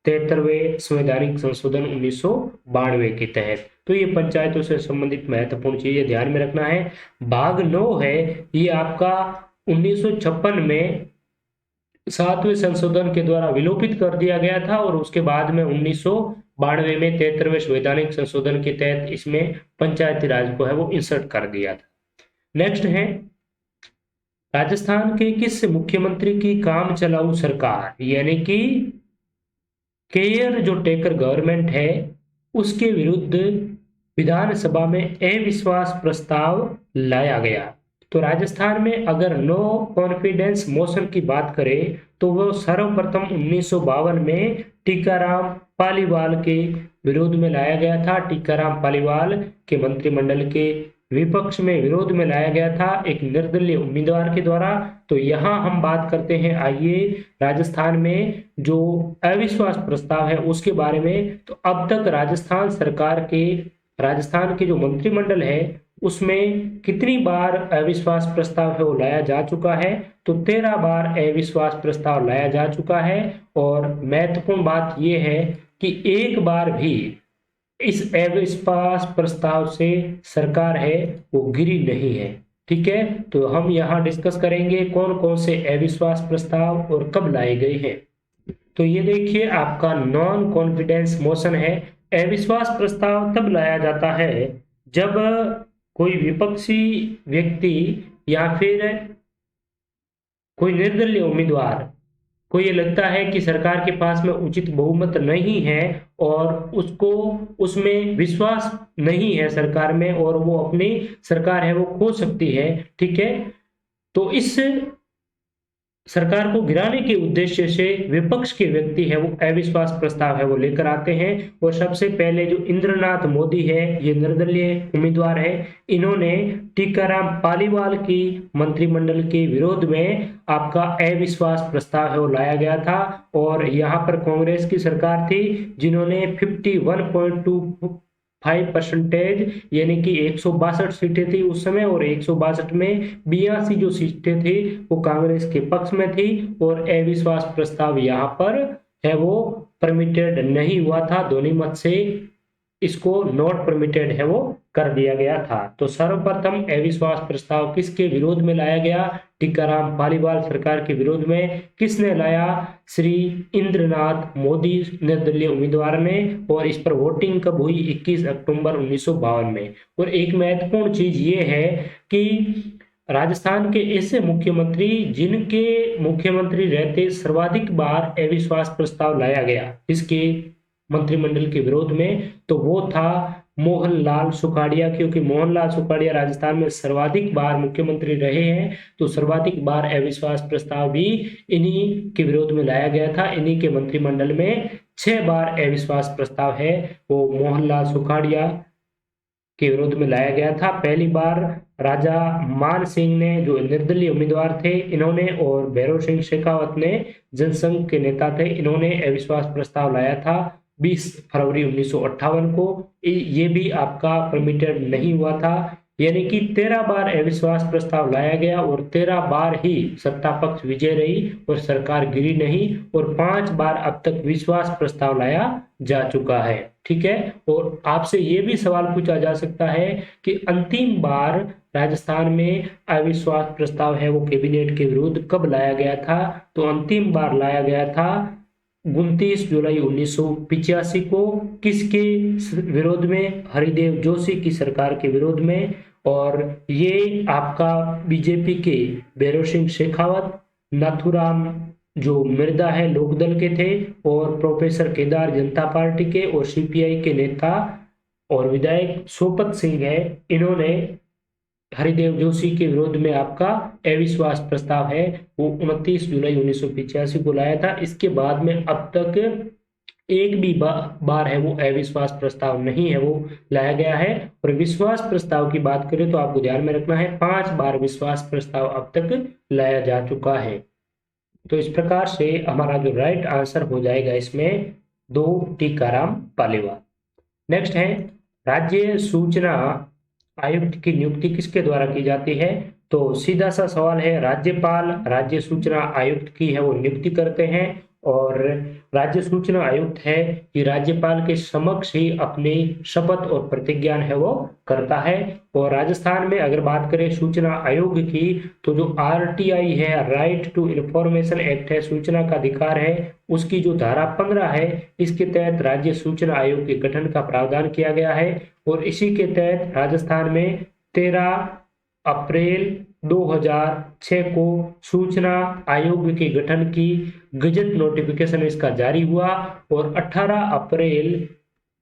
A: 73वें संवैधानिक संशोधन 1992 के तहत। तो ये पंचायतों से संबंधित महत्वपूर्ण चीजें ध्यान में रखना है। भाग 9 है, ये आपका 1956 में 7वें संशोधन के द्वारा विलोपित कर दिया गया था, और उसके बाद में 1992 में 73वें संवैधानिक संशोधन के तहत इसमें पंचायती राज को है वो इंसर्ट कर दिया था। नेक्स्ट है, राजस्थान के किस मुख्यमंत्री की काम चलाऊ सरकार यानी कि केयर जो टेकर गवर्नमेंट है उसके विरुद्ध विधानसभा में अविश्वास प्रस्ताव लाया गया। तो राजस्थान में अगर नो कॉन्फिडेंस मोशन की बात करें तो वो सर्वप्रथम 1952 में टीकाराम पालीवाल के विरोध में लाया गया था। टीकाराम पालीवाल के मंत्रिमंडल के विपक्ष में विरोध में लाया गया था एक निर्दलीय उम्मीदवार के द्वारा। तो यहाँ हम बात करते हैं, आइए राजस्थान में जो अविश्वास प्रस्ताव है उसके बारे में। तो अब तक राजस्थान के जो मंत्रिमंडल है उसमें कितनी बार अविश्वास प्रस्ताव है वो लाया जा चुका है। तो 13 बार अविश्वास प्रस्ताव लाया जा चुका है। और महत्वपूर्ण बात यह है कि एक बार भी इस अविश्वास प्रस्ताव से सरकार है वो गिरी नहीं है। ठीक है, तो हम यहाँ डिस्कस करेंगे कौन कौन से अविश्वास प्रस्ताव और कब लाए गए हैं। तो ये देखिए आपका नॉन कॉन्फिडेंस मोशन है। अविश्वास प्रस्ताव तब लाया जाता है जब कोई विपक्षी व्यक्ति या फिर कोई निर्दलीय उम्मीदवार को ये लगता है कि सरकार के पास में उचित बहुमत नहीं है और उसको उसमें विश्वास नहीं है सरकार में, और वो अपनी सरकार है वो खो सकती है। ठीक है, तो इस सरकार को गिराने के उद्देश्य से विपक्ष के व्यक्ति है वो अविश्वास प्रस्ताव है वो लेकर आते हैं। और सबसे पहले जो इंद्रनाथ मोदी है, ये निर्दलीय उम्मीदवार है, इन्होंने टीकाराम पालीवाल की मंत्रिमंडल के विरोध में आपका अविश्वास प्रस्ताव है वो लाया गया था। और यहाँ पर कांग्रेस की सरकार थी जिन्होंने 51.25% यानी कि 162 सीटें थी उस समय, और 162 में 82 जो सीटें थी वो कांग्रेस के पक्ष में थी। और अविश्वास प्रस्ताव यहाँ पर है वो परमिटेड नहीं हुआ था, ध्वनि मत से इसको नॉट परमिटेड है वो कर दिया गया था। तो सर्वप्रथम अविश्वास प्रस्ताव किसके विरोध में लाया गया? टीकाराम पालीवाल सरकार के विरोध में। किसने लाया? श्री इंद्रनाथ मोदी निर्दलीय उम्मीदवार ने। और इस पर वोटिंग कब हुई? 21 अक्टूबर 1952 में। और एक महत्वपूर्ण चीज ये है कि राजस्थान के ऐसे मुख्यमंत्री जिनके मुख्यमंत्री रहते सर्वाधिक बार अविश्वास प्रस्ताव लाया गया इसके मंत्रिमंडल के विरोध में, तो वो था मोहनलाल सुखाड़िया। क्योंकि मोहनलाल सुखाड़िया राजस्थान में सर्वाधिक बार मुख्यमंत्री रहे हैं, तो सर्वाधिक बार अविश्वास प्रस्ताव भी इन्हीं के विरोध में लाया गया था। इन्हीं के मंत्रिमंडल में 6 बार अविश्वास प्रस्ताव है वो मोहनलाल सुखाड़िया के विरोध में लाया गया था। पहली बार राजा मान सिंह ने, जो निर्दलीय उम्मीदवार थे, इन्होंने, और भैरव सिंह शेखावत ने, जनसंघ के नेता थे, इन्होंने अविश्वास प्रस्ताव लाया था 20 फरवरी 1958 को। ये भी आपका परमिटेड नहीं हुआ था। यानी कि 13 बार अविश्वास प्रस्ताव लाया गया और 13 बार ही सत्ता पक्ष विजय रही और सरकार गिरी नहीं। और 5 बार अब तक विश्वास प्रस्ताव लाया जा चुका है। ठीक है, और आपसे ये भी सवाल पूछा जा सकता है कि अंतिम बार राजस्थान में अविश्वास प्रस्ताव है वो कैबिनेट के विरुद्ध कब लाया गया था? तो अंतिम बार लाया गया था 29 जुलाई 1985 को। किसके विरोध में? हरिदेव जोशी की सरकार के विरोध में। और ये आपका बीजेपी के भैरव सिंह शेखावत, नाथूराम जो मिर्दा है लोकदल के थे, और प्रोफेसर केदार जनता पार्टी के, और सीपीआई के नेता और विधायक सोपत सिंह है, इन्होंने हरिदेव जोशी के विरोध में आपका अविश्वास प्रस्ताव है वो 29 जुलाई 1985 को लाया था। इसके बाद में अब तक एक भी बार है वो अविश्वास प्रस्ताव नहीं है वो लाया गया है। और विश्वास प्रस्ताव की बात करें तो आपको ध्यान में रखना है 5 बार विश्वास प्रस्ताव अब तक लाया जा चुका है। तो इस प्रकार से हमारा जो राइट आंसर हो जाएगा इसमें 2 टीकाराम पालीवाल। नेक्स्ट है राज्य सूचना आयुक्त की नियुक्ति किसके द्वारा की जाती है? तो सीधा सा सवाल है, राज्यपाल राज्य सूचना आयुक्त की है वो नियुक्ति करते हैं। और राज्य सूचना आयुक्त है कि राज्यपाल के समक्ष ही अपनी शपथ और प्रतिज्ञा है वो करता है। और राजस्थान में अगर बात करें सूचना आयोग की, तो जो आरटीआई है, राइट टू इंफॉर्मेशन एक्ट है, सूचना का अधिकार है, उसकी जो धारा 15 है, इसके तहत राज्य सूचना आयोग के गठन का प्रावधान किया गया है। और इसी के तहत राजस्थान में 13 अप्रैल 2006 को सूचना आयोग के गठन की गजट नोटिफिकेशन इसका जारी हुआ। और 18 अप्रैल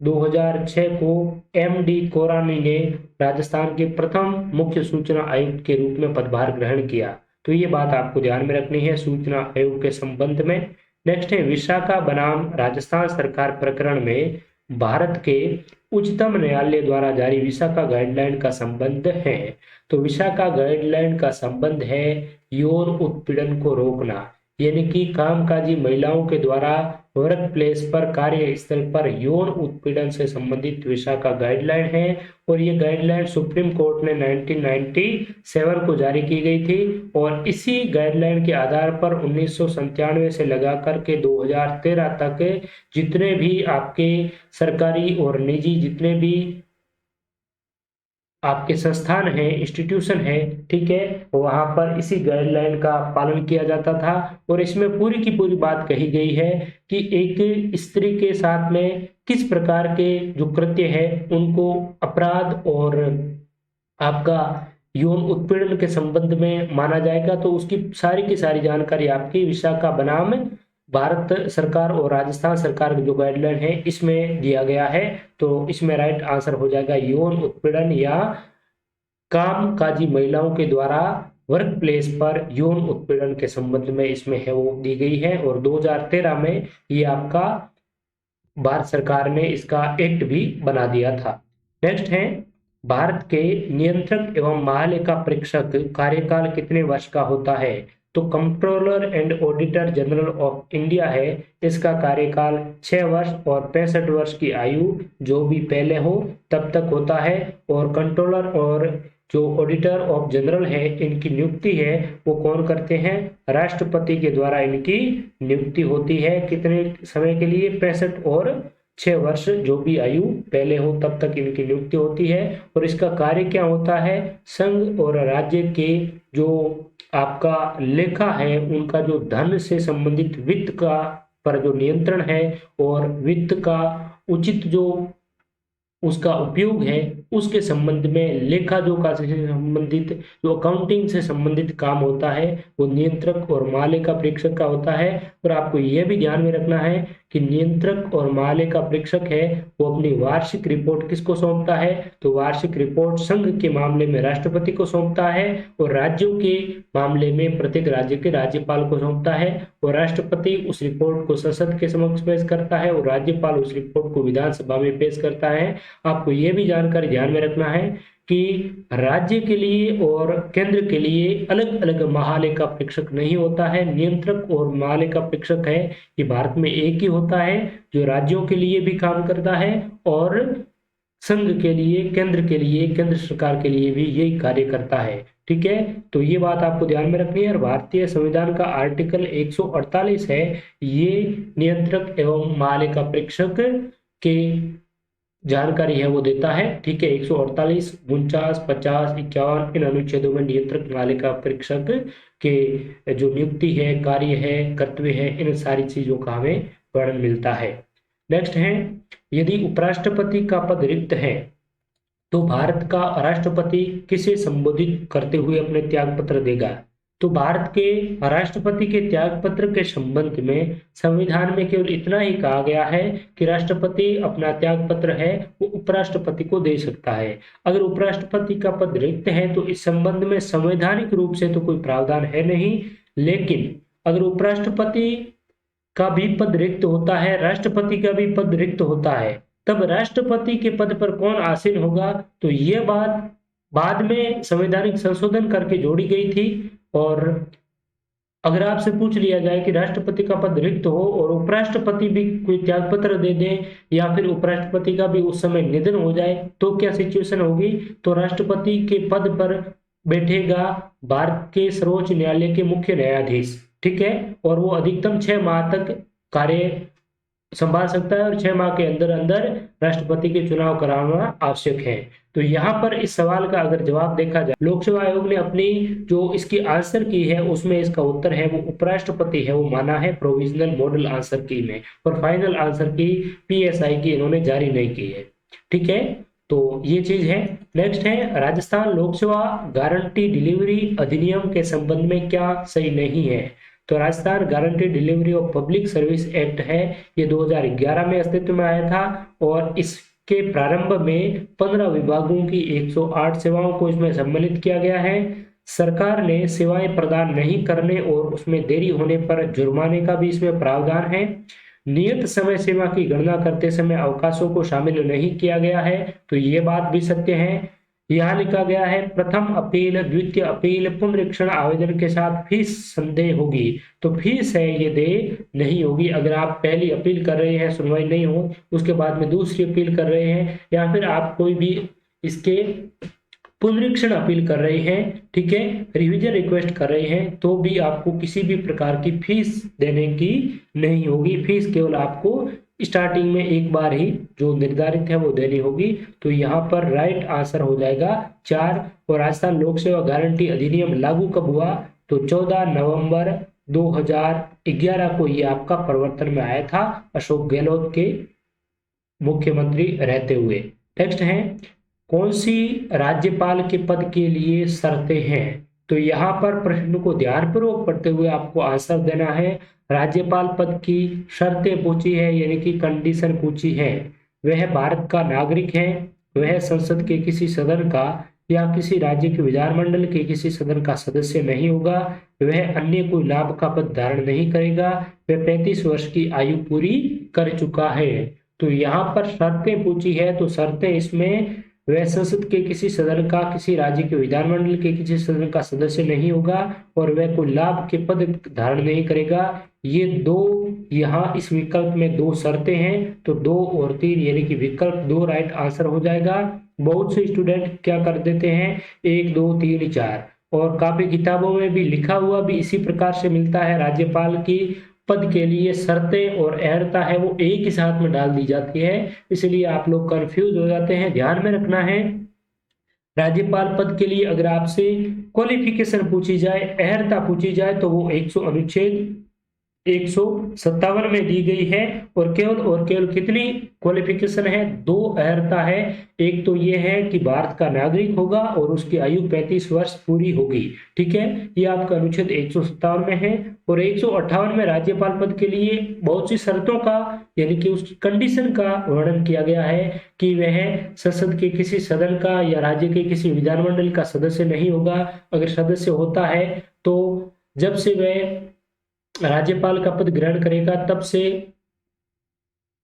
A: 2006 को एमडी कोरानी ने राजस्थान के प्रथम मुख्य सूचना आयुक्त के रूप में पदभार ग्रहण किया। तो ये बात आपको ध्यान में रखनी है सूचना आयोग के संबंध में। नेक्स्ट है विशाखा बनाम राजस्थान सरकार प्रकरण में भारत के उच्चतम न्यायालय द्वारा जारी विशाखा गाइडलाइन का संबंध है। तो विशाखा गाइडलाइन का संबंध है यौन उत्पीड़न को रोकना, यानी कि कामकाजी महिलाओं के द्वारा वर्क प्लेस पर, कार्यस्थल पर यौन उत्पीड़न से संबंधित विशाखा गाइडलाइन है। और ये गाइडलाइन सुप्रीम कोर्ट ने 1997 को जारी की गई थी। और इसी गाइडलाइन के आधार पर 1997 से लगा करके 2013 तक जितने भी आपके सरकारी और निजी जितने भी आपके संस्थान है, इंस्टीट्यूशन है, ठीक है, वहां पर इसी गाइडलाइन का पालन किया जाता था। और इसमें पूरी की पूरी बात कही गई है कि एक स्त्री के साथ में किस प्रकार के जो कृत्य है उनको अपराध और आपका यौन उत्पीड़न के संबंध में माना जाएगा। तो उसकी सारी की सारी जानकारी आपकी विशाखा बनाम भारत सरकार और राजस्थान सरकार की जो गाइडलाइन है इसमें दिया गया है। तो इसमें राइट आंसर हो जाएगा यौन उत्पीड़न या कामकाजी महिलाओं के द्वारा वर्क प्लेस पर यौन उत्पीड़न के संबंध में इसमें है वो दी गई है। और 2013 में ये आपका भारत सरकार ने इसका एक्ट भी बना दिया था। नेक्स्ट है, भारत के नियंत्रक एवं महालेखा परीक्षक कार्यकाल कितने वर्ष का होता है? तो controller and auditor general of India है, इसका कार्यकाल 6 वर्ष और 65 वर्ष की आयु जो भी पहले हो तब तक होता है। और कंट्रोलर और जो ऑडिटर ऑफ जनरल है इनकी नियुक्ति है वो कौन करते हैं? राष्ट्रपति के द्वारा इनकी नियुक्ति होती है। कितने समय के लिए? 65 और 6 वर्ष जो भी आयु पहले हो तब तक इनकी नियुक्ति होती है। और इसका कार्य क्या होता है? संघ और राज्य के जो आपका लेखा है उनका जो धन से संबंधित वित्त का पर जो नियंत्रण है और वित्त का उचित जो उसका उपयोग है उसके संबंध में लेखा जोखा से संबंधित जो अकाउंटिंग से संबंधित काम होता है वो नियंत्रक और महालेखा परीक्षक का होता है। और आपको यह भी ध्यान में रखना है कि नियंत्रक और महालेखा परीक्षक है वो अपनी वार्षिक रिपोर्ट किसको सौंपता है? तो वार्षिक रिपोर्ट संघ के मामले में राष्ट्रपति को सौंपता है और राज्यों के मामले में प्रत्येक राज्य के राज्यपाल को सौंपता है। और राष्ट्रपति उस रिपोर्ट को संसद के समक्ष पेश करता है और राज्यपाल उस रिपोर्ट को विधानसभा में पेश करता है। आपको यह भी जानकारी ध्यान में रखना है कि राज्य के लिए और केंद्र के लिए अलग अलग महालेखा परीक्षक नहीं होता है। नियंत्रक और महालेखा परीक्षक है ये भारत में एक ही होता है जो राज्यों के लिए भी काम करता है और संघ के लिए, केंद्र के लिए, केंद्र सरकार के लिए भी यही कार्य करता है। ठीक है, तो ये बात आपको ध्यान में रखनी है। और भारतीय संविधान का आर्टिकल 148 है, ये नियंत्रक एवं महालेखा परीक्षक के जानकारी है वो देता है। ठीक है, 148, 49, 50, 51 इन अनुच्छेदों में नियंत्रक महालेखा परीक्षक के जो नियुक्ति है, कार्य है, कर्तव्य है, इन सारी चीजों का हमें वर्णन मिलता है। नेक्स्ट है, यदि उपराष्ट्रपति का पद रिक्त है तो भारत का राष्ट्रपति किसे संबोधित करते हुए अपने त्याग पत्र देगा? तो भारत के राष्ट्रपति के त्याग पत्र के संबंध में संविधान में केवल इतना ही कहा गया है कि राष्ट्रपति अपना त्याग पत्र है वो उपराष्ट्रपति को दे सकता है। अगर उपराष्ट्रपति का पद रिक्त है तो इस संबंध में संवैधानिक रूप से तो कोई प्रावधान है नहीं, लेकिन अगर उपराष्ट्रपति का भी पद रिक्त होता है, राष्ट्रपति का भी पद रिक्त होता है, तब राष्ट्रपति के पद पर कौन आसीन होगा? तो यह बात बाद में संवैधानिक संशोधन करके जोड़ी गई थी। और अगर आपसे पूछ लिया जाए कि राष्ट्रपति का पद रिक्त हो और उपराष्ट्रपति भी कोई त्याग पत्र दे दे या फिर उपराष्ट्रपति का भी उस समय निधन हो जाए तो क्या सिचुएशन होगी? तो राष्ट्रपति के पद पर बैठेगा भारत के सर्वोच्च न्यायालय के मुख्य न्यायाधीश। ठीक है, और वो अधिकतम 6 माह तक कार्य संभाल सकता है और 6 माह के अंदर अंदर राष्ट्रपति के चुनाव कराना आवश्यक है। तो यहाँ पर इस सवाल का अगर जवाब देखा जाए, लोकसेवा आयोग ने अपनी जो इसकी आंसर की है उसमें इसका उत्तर है वो उपराष्ट्रपति है वो माना है प्रोविजनल मॉडल आंसर की में, और फाइनल आंसर की PSI की इन्होंने जारी नहीं की है। ठीक है, तो ये चीज है। नेक्स्ट है, राजस्थान लोक सेवा गारंटी डिलीवरी अधिनियम के संबंध में क्या सही नहीं है? तो Rajasthan guarantee delivery of public service act है, ये 2011 में अस्तित्व में आया था और इसके प्रारंभ में 15 विभागों की 108 सेवाओं को इसमें सम्मिलित किया गया है। सरकार ने सेवाएं प्रदान नहीं करने और उसमें देरी होने पर जुर्माने का भी इसमें प्रावधान है। नियत समय सीमा की गणना करते समय अवकाशों को शामिल नहीं किया गया है, तो ये बात भी सत्य है। यहाँ लिखा गया है प्रथम अपील, द्वितीय अपील, पुनरीक्षण आवेदन के साथ फीस संदेह होगी, तो फीस है ये देय नहीं होगी। अगर आप पहली अपील कर रहे हैं, सुनवाई नहीं हो, उसके बाद में दूसरी अपील कर रहे हैं या फिर आप कोई भी इसके पुनरीक्षण अपील कर रहे हैं, ठीक है, रिवीजन रिक्वेस्ट कर रहे हैं, तो भी आपको किसी भी प्रकार की फीस देने की नहीं होगी। फीस केवल आपको स्टार्टिंग में एक बार ही जो निर्धारित है वो देनी होगी। तो यहाँ पर राइट आंसर हो जाएगा 4। और राजस्थान लोक सेवा गारंटी अधिनियम लागू कब हुआ? तो 14 नवंबर 2011 को ये आपका प्रवर्तन में आया था, अशोक गहलोत के मुख्यमंत्री रहते हुए। नेक्स्ट है, कौन सी राज्यपाल के पद के लिए शर्तें हैं? तो यहाँ पर प्रश्न को ध्यानपूर्वक पढ़ते हुए आपको आंसर देना है। राज्यपाल पद की शर्तें पूछी है, यानी कि कंडीशन पूछी है। वह भारत का नागरिक है, वह संसद के किसी सदन का या किसी राज्य के विधानमंडल के किसी सदन का सदस्य नहीं होगा, वह अन्य कोई लाभ का पद धारण नहीं करेगा, वह 35 वर्ष की आयु पूरी कर चुका है। तो यहाँ पर शर्तें पूछी है, तो शर्तें इसमें वह संसद के किसी सदन का, किसी राज्य के विधानमंडल के किसी सदन का सदस्य नहीं होगा और वह कोई लाभ के पद धारण नहीं करेगा। ये दो, यहाँ इस विकल्प में दो शर्तें हैं, तो 2 और 3 यानी कि विकल्प 2 राइट आंसर हो जाएगा। बहुत से स्टूडेंट क्या कर देते हैं 1 2 3 4, और काफी किताबों में भी लिखा हुआ भी इसी प्रकार से मिलता है। राज्यपाल की पद के लिए शर्तें और अहर्ता है वो एक ही साथ में डाल दी जाती है, इसलिए आप लोग कंफ्यूज हो जाते हैं। ध्यान में रखना है, राज्यपाल पद के लिए अगर आपसे क्वालिफिकेशन पूछी जाए, अहर्ता पूछी जाए, तो वो अनुच्छेद 157 में दी गई है। और केवल कितनी क्वालिफिकेशन है? 2 अहर्ता है। एक तो ये है कि भारत का नागरिक होगा और उसकी आयु 35 वर्ष पूरी होगी, ठीक है, ये आपका अनुच्छेद 157 में है। और 158 में राज्यपाल पद के लिए बहुत सी शर्तों का यानी कि उस कंडीशन का वर्णन किया गया है कि वह संसद के किसी सदन का या राज्य के किसी विधानमंडल का सदस्य नहीं होगा। अगर सदस्य होता है तो जब से वह राज्यपाल का पद ग्रहण करेगा तब से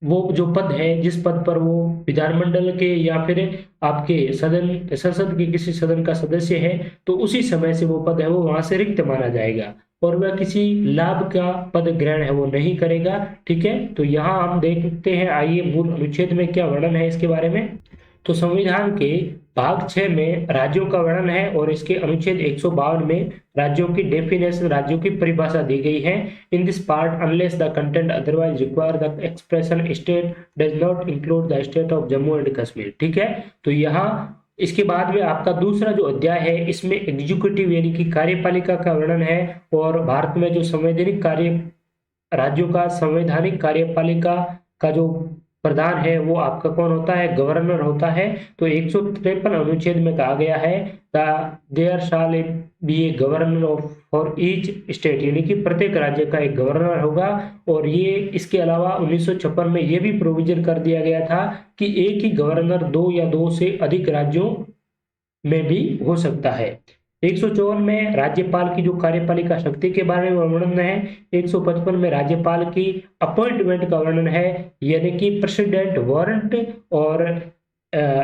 A: वो जो पद है, जिस पद पर वो विधानमंडल के या फिर आपके संसद के किसी सदन का सदस्य है, तो उसी समय से वो पद है वो वहां से रिक्त माना जाएगा और वह किसी लाभ का पद ग्रहण है वो नहीं करेगा, ठीक है। तो यहाँ हम देखते हैं, आइए मूल अनुच्छेद में क्या वर्णन है इसके बारे में। तो संविधान के भाग 6 में राज्यों का वर्णन है और इसके अनुच्छेद 152 में राज्यों की डेफिनेशन, राज्यों की परिभाषा दी गई है। In this part unless the content otherwise require the expression state does not include the state of Jammu and Kashmir, ठीक है। तो यहाँ इसके बाद में आपका दूसरा जो अध्याय है इसमें एग्जीक्यूटिव यानी कि कार्यपालिका का वर्णन है और भारत में जो संवैधानिक कार्य, राज्यों का संवैधानिक कार्यपालिका का जो प्रधान है वो आपका कौन होता है? गवर्नर होता है। तो 153 अनुच्छेद में कहा गया है there shall be a governor of for each state, यानी कि प्रत्येक राज्य का एक गवर्नर होगा। और ये इसके अलावा 1956 में ये भी प्रोविजन कर दिया गया था कि एक ही गवर्नर 2 या 2 से अधिक राज्यों में भी हो सकता है। 154 में राज्यपाल की जो कार्यपालिका शक्ति के बारे में वर्णन है। 155 में राज्यपाल की अपॉइंटमेंट का वर्णन है, यानी कि प्रेसिडेंट वारंट और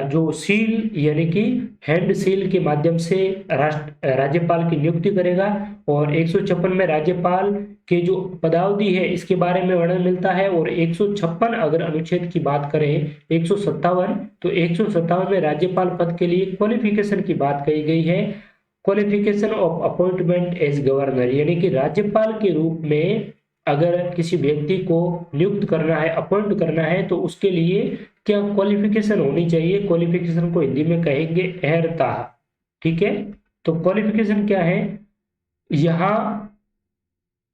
A: जो सील यानी कि हैंड सील के माध्यम से राज्यपाल की नियुक्ति करेगा। और 156 में राज्यपाल के जो पदावधि है इसके बारे में वर्णन मिलता है। और 156 अगर अनुच्छेद की बात करें 157, तो 157 में राज्यपाल पद के लिए क्वालिफिकेशन की बात कही गई है। Qualification of appointment as governor, यानी कि राज्यपाल के रूप में अगर किसी व्यक्ति को नियुक्त करना है, अपॉइंट करना है, तो उसके लिए क्या क्वालिफिकेशन होनी चाहिए? क्वालिफिकेशन को हिंदी में कहेंगे अहर्ता, ठीक है। तो क्वालिफिकेशन क्या है? यहाँ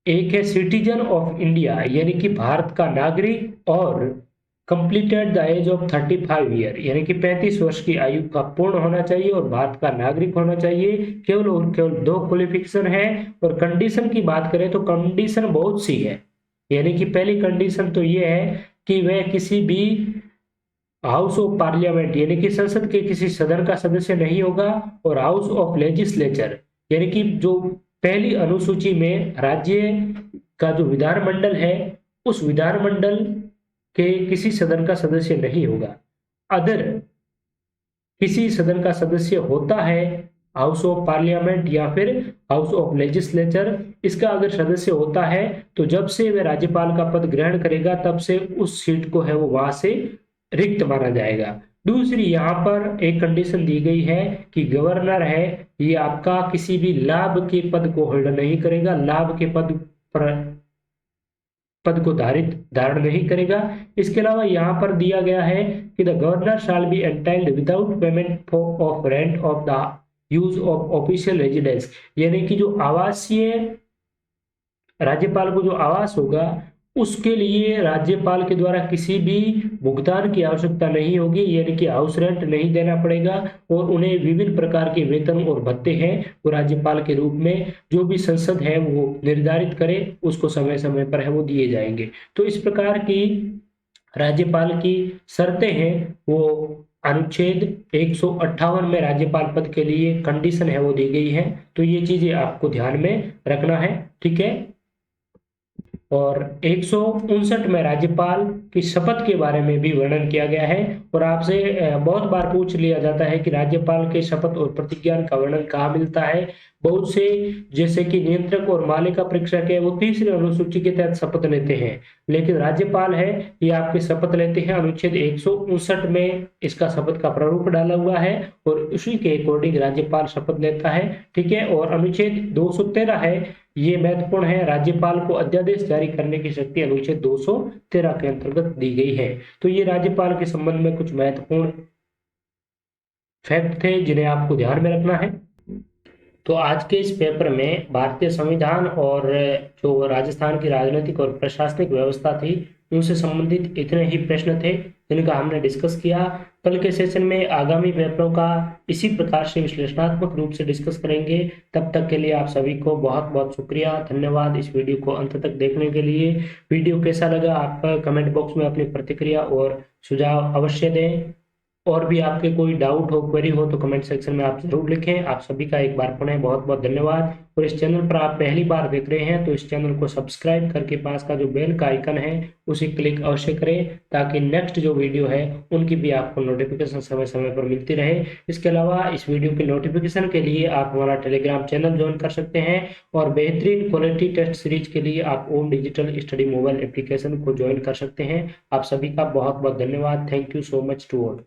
A: एक है सिटीजन ऑफ इंडिया, यानी कि भारत का नागरिक, और completed the age of 35 year, यानी कि 35 वर्ष की आयु का पूर्ण होना चाहिए और भारत का नागरिक होना चाहिए। केवल और केवल 2 क्वालिफिकेशन है। और कंडीशन की बात करें तो कंडीशन बहुत सी है, यानी कि पहली कंडीशन तो ये है कि वह किसी भी हाउस ऑफ पार्लियामेंट यानी कि संसद के किसी सदन का सदस्य नहीं होगा, और हाउस ऑफ लेजिस्लेचर यानी कि जो पहली अनुसूची में राज्य का जो विधानमंडल है उस विधानमंडल के किसी सदन का सदस्य नहीं होगा। अदर किसी सदन का सदस्य होता है, हाउस ऑफ पार्लियामेंट या फिर हाउस ऑफ लेजिस्लेचर, इसका अगर सदस्य होता है तो जब से वह राज्यपाल का पद ग्रहण करेगा तब से उस सीट को है वो वहां से रिक्त माना जाएगा। दूसरी यहाँ पर एक कंडीशन दी गई है कि गवर्नर है ये आपका किसी भी लाभ के पद को होल्ड नहीं करेगा, लाभ के पद को धारण नहीं करेगा। इसके अलावा यहाँ पर दिया गया है कि the governor shall be entitled without payment of rent of the use of official residence, यानी कि जो आवासीय राज्यपाल को जो आवास होगा उसके लिए राज्यपाल के द्वारा किसी भी भुगतान की आवश्यकता नहीं होगी, यानी कि हाउस रेंट नहीं देना पड़ेगा। और उन्हें विभिन्न प्रकार के वेतन और भत्ते हैं वो राज्यपाल के रूप में जो भी संसद है वो निर्धारित करे उसको समय समय पर है वो दिए जाएंगे। तो इस प्रकार की राज्यपाल की शर्तें हैं वो अनुच्छेद 158 में राज्यपाल पद के लिए कंडीशन है वो दी गई है। तो ये चीजें आपको ध्यान में रखना है, ठीक है। और 159 में राज्यपाल की शपथ के बारे में भी वर्णन किया गया है। और आपसे बहुत बार पूछ लिया जाता है कि राज्यपाल के शपथ और प्रतिज्ञा का वर्णन कहाँ मिलता है। बहुत से जैसे कि नियंत्रक और मालिका परीक्षक है वो तीसरी अनुसूची के तहत शपथ लेते हैं, लेकिन राज्यपाल है ये आपके शपथ लेते हैं अनुच्छेद 159 में इसका शपथ का प्रारूप डाला हुआ है और उसी के अकॉर्डिंग राज्यपाल शपथ लेता है, ठीक है। और अनुच्छेद 213 है ये महत्वपूर्ण है, राज्यपाल को अध्यादेश जारी करने की शक्ति अनुच्छेद 213 के अंतर्गत दी गई है। तो ये राज्यपाल के संबंध में कुछ महत्वपूर्ण फैक्ट थे जिन्हें आपको ध्यान में रखना है। तो आज के इस पेपर में भारतीय संविधान और जो राजस्थान की राजनीतिक और प्रशासनिक व्यवस्था थी उनसे संबंधित इतने ही प्रश्न थे जिनका हमने डिस्कस किया। कल के सेशन में आगामी पेपरों का इसी प्रकार से विश्लेषणात्मक रूप से डिस्कस करेंगे। तब तक के लिए आप सभी को बहुत बहुत शुक्रिया, धन्यवाद इस वीडियो को अंत तक देखने के लिए। वीडियो कैसा लगा आप कमेंट बॉक्स में अपनी प्रतिक्रिया और सुझाव अवश्य दें। और भी आपके कोई डाउट हो, क्वेरी हो तो कमेंट सेक्शन में आप जरूर लिखें। आप सभी का एक बार पुनः बहुत बहुत धन्यवाद। और इस चैनल पर आप पहली बार देख रहे हैं तो इस चैनल को सब्सक्राइब करके पास का जो बेल का आइकन है उसे क्लिक अवश्य करें ताकि नेक्स्ट जो वीडियो है उनकी भी आपको नोटिफिकेशन समय समय पर मिलती रहे। इसके अलावा इस वीडियो के नोटिफिकेशन के लिए आप हमारा टेलीग्राम चैनल ज्वाइन कर सकते हैं और बेहतरीन क्वालिटी टेस्ट सीरीज के लिए आप Om digital study mobile application को ज्वाइन कर सकते हैं। आप सभी का बहुत बहुत धन्यवाद। Thank you so much to all.